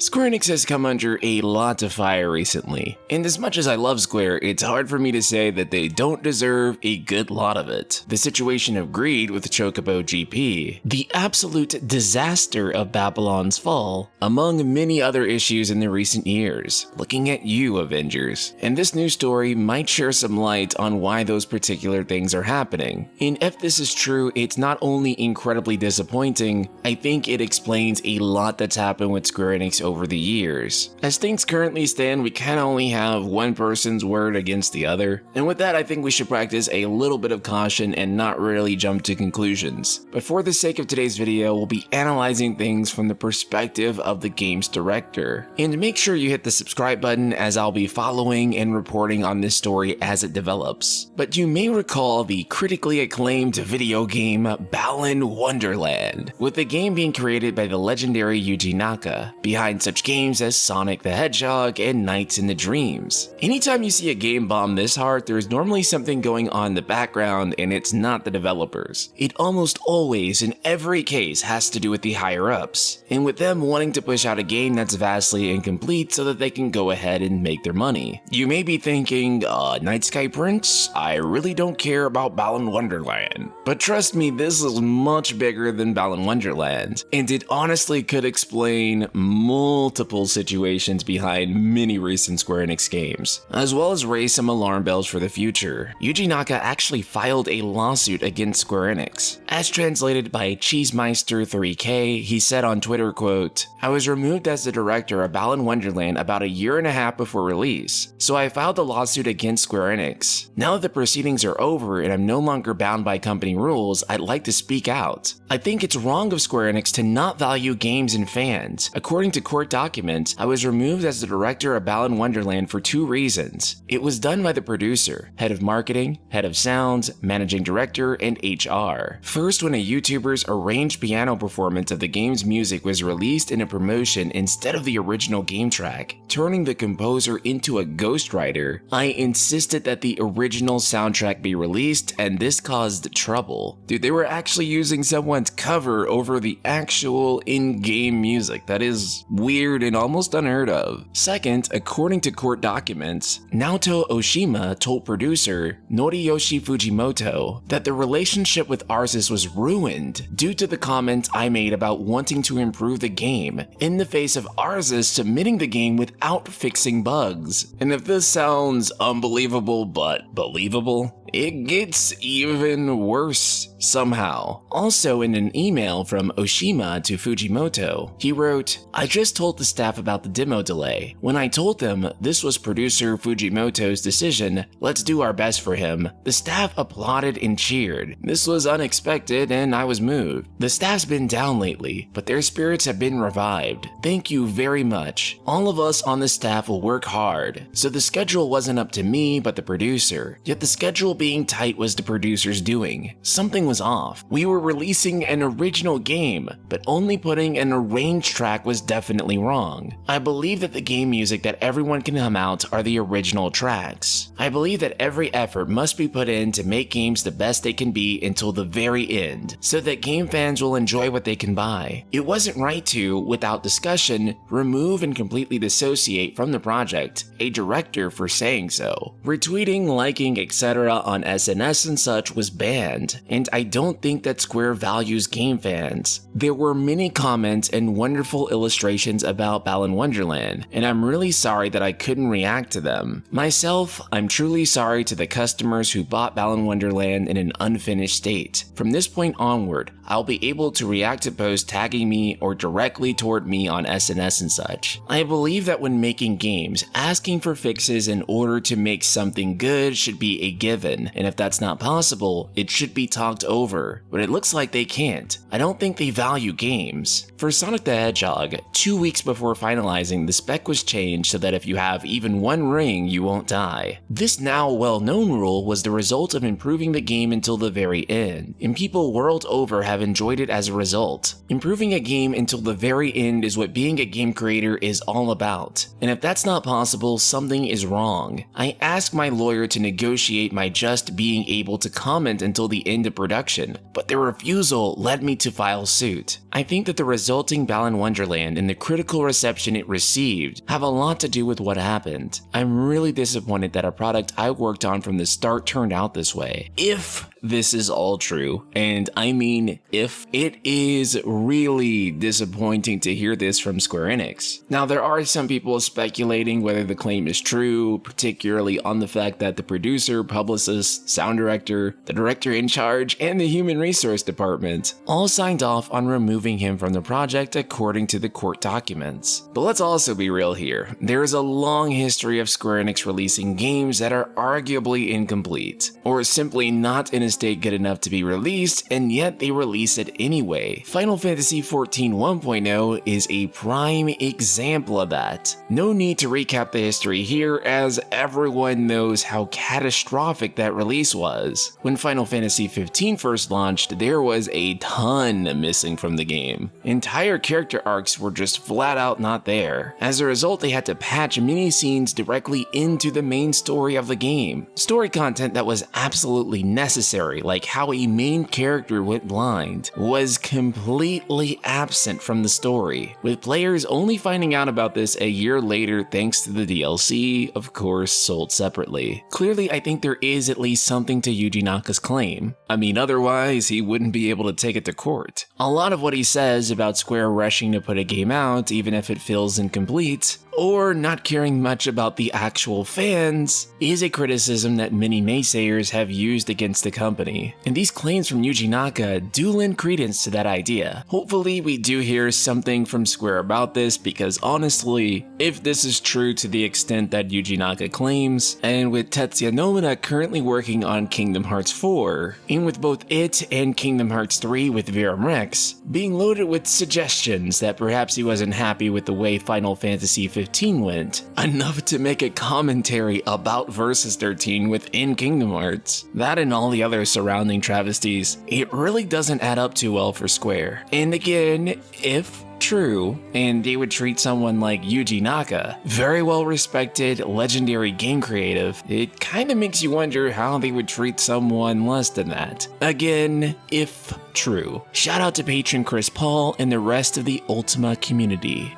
Square Enix has come under a lot of fire recently, and as much as I love Square, it's hard for me to say that they don't deserve a good lot of it. The situation of greed with Chocobo GP, the absolute disaster of Babylon's Fall, among many other issues in the recent years. Looking at you, Avengers. And this news story might share some light on why those particular things are happening. And if this is true, it's not only incredibly disappointing, I think it explains a lot that's happened with Square Enix over the years. As things currently stand, we can only have one person's word against the other, and with that I think we should practice a little bit of caution and not really jump to conclusions. But for the sake of today's video, we'll be analyzing things from the perspective of the game's director. And make sure you hit the subscribe button, as I'll be following and reporting on this story as it develops. But you may recall the critically acclaimed video game Balan Wonderland, with the game being created by the legendary Yuji Naka, behind such games as Sonic the Hedgehog and Nights in the Dreams. Anytime you see a game bomb this hard, there's normally something going on in the background, and it's not the developers. It almost always, in every case, has to do with the higher-ups, and with them wanting to push out a game that's vastly incomplete so that they can go ahead and make their money. You may be thinking, Night Sky Prince? I really don't care about Balan Wonderland. But trust me, this is much bigger than Balan Wonderland, and it honestly could explain multiple situations behind many recent Square Enix games, as well as raise some alarm bells for the future. Yuji Naka actually filed a lawsuit against Square Enix. As translated by Cheesemeister3K, he said on Twitter, quote, "I was removed as the director of Balan Wonderland about a year and a half before release, so I filed a lawsuit against Square Enix. Now that the proceedings are over and I'm no longer bound by company rules, I'd like to speak out. I think it's wrong of Square Enix to not value games and fans. According to court documents, I was removed as the director of Balan Wonderland for two reasons. It was done by the producer, head of marketing, head of sound, managing director, and HR. First, when a YouTuber's arranged piano performance of the game's music was released in a promotion instead of the original game track, turning the composer into a ghostwriter, I insisted that the original soundtrack be released, and this caused trouble." Dude, they were actually using someone's cover over the actual in-game music. That is weird and almost unheard of. Second, according to court documents, Naoto Oshima told producer Noriyoshi Fujimoto that the relationship with Arsis was ruined due to the comment I made about wanting to improve the game in the face of Arsis submitting the game without fixing bugs. And if this sounds unbelievable but believable, it gets even worse somehow. Also, in an email from Oshima to Fujimoto, he wrote, "I just told the staff about the demo delay. When I told them this was producer Fujimoto's decision, let's do our best for him, the staff applauded and cheered. This was unexpected and I was moved. The staff's been down lately, but their spirits have been revived. Thank you very much. All of us on the staff will work hard. So the schedule wasn't up to me, but the producer. Yet the schedule being tight was the producer's doing. Something was off. We were releasing an original game, but only putting an arranged track was definitely wrong. I believe that the game music that everyone can hum out are the original tracks. I believe that every effort must be put in to make games the best they can be until the very end, so that game fans will enjoy what they can buy. It wasn't right to, without discussion, remove and completely dissociate from the project a director for saying so. Retweeting, liking, etc. on SNS and such was banned, and I don't think that Square values game fans. There were many comments and wonderful illustrations about Balan Wonderland, and I'm really sorry that I couldn't react to them. Myself, I'm truly sorry to the customers who bought Balan Wonderland in an unfinished state. From this point onward, I'll be able to react to posts tagging me or directly toward me on SNS and such. I believe that when making games, asking for fixes in order to make something good should be a given, and if that's not possible, it should be talked over, but it looks like they can't. I don't think they value games. For Sonic the Hedgehog, 2 weeks before finalizing, the spec was changed so that if you have even one ring, you won't die. This now well-known rule was the result of improving the game until the very end, and people world over have enjoyed it as a result. Improving a game until the very end is what being a game creator is all about, and if that's not possible, something is wrong. I asked my lawyer to negotiate my just being able to comment until the end of production, but their refusal led me to file suit. I think that the resulting Balan Wonderland and the critical reception it received have a lot to do with what happened. I'm really disappointed that a product I worked on from the start turned out this way. If this is all true, and I mean if, it is really disappointing to hear this from Square Enix. Now, there are some people speculating whether the claim is true, particularly on the fact that the producer, publicist, sound director, the director in charge, and the human resource department all signed off on removing him from the project according to the court documents. But let's also be real here. There is a long history of Square Enix releasing games that are arguably incomplete, or simply not in a state good enough to be released, and yet they release it anyway. Final Fantasy XIV 1.0 is a prime example of that. No need to recap the history here, as everyone knows how catastrophic that release was. When Final Fantasy XV first launched, there was a ton missing from the game. Entire character arcs were just flat out not there. As a result, they had to patch mini scenes directly into the main story of the game. Story content that was absolutely necessary, like how a main character went blind, was completely absent from the story, with players only finding out about this a year later thanks to the DLC, of course, sold separately. Clearly, I think there is at least something to Yuji Naka's claim. I mean, otherwise, he wouldn't be able to take it to court. A lot of what he says about Square rushing to put a game out, even if it feels incomplete, or not caring much about the actual fans, is a criticism that many naysayers have used against the company. And these claims from Yuji Naka do lend credence to that idea. Hopefully we do hear something from Square about this, because honestly, if this is true to the extent that Yuji Naka claims, and with Tetsuya Nomura currently working on Kingdom Hearts 4, and with both it and Kingdom Hearts 3 with Verum Rex being loaded with suggestions that perhaps he wasn't happy with the way Final Fantasy 15 went, enough to make a commentary about Versus 13 within Kingdom Hearts. That and all the other surrounding travesties, it really doesn't add up too well for Square. And again, if true, and they would treat someone like Yuji Naka, very well respected, legendary game creative, it kinda makes you wonder how they would treat someone less than that. Again, if true. Shout out to patron Chris Paul and the rest of the Ultima community.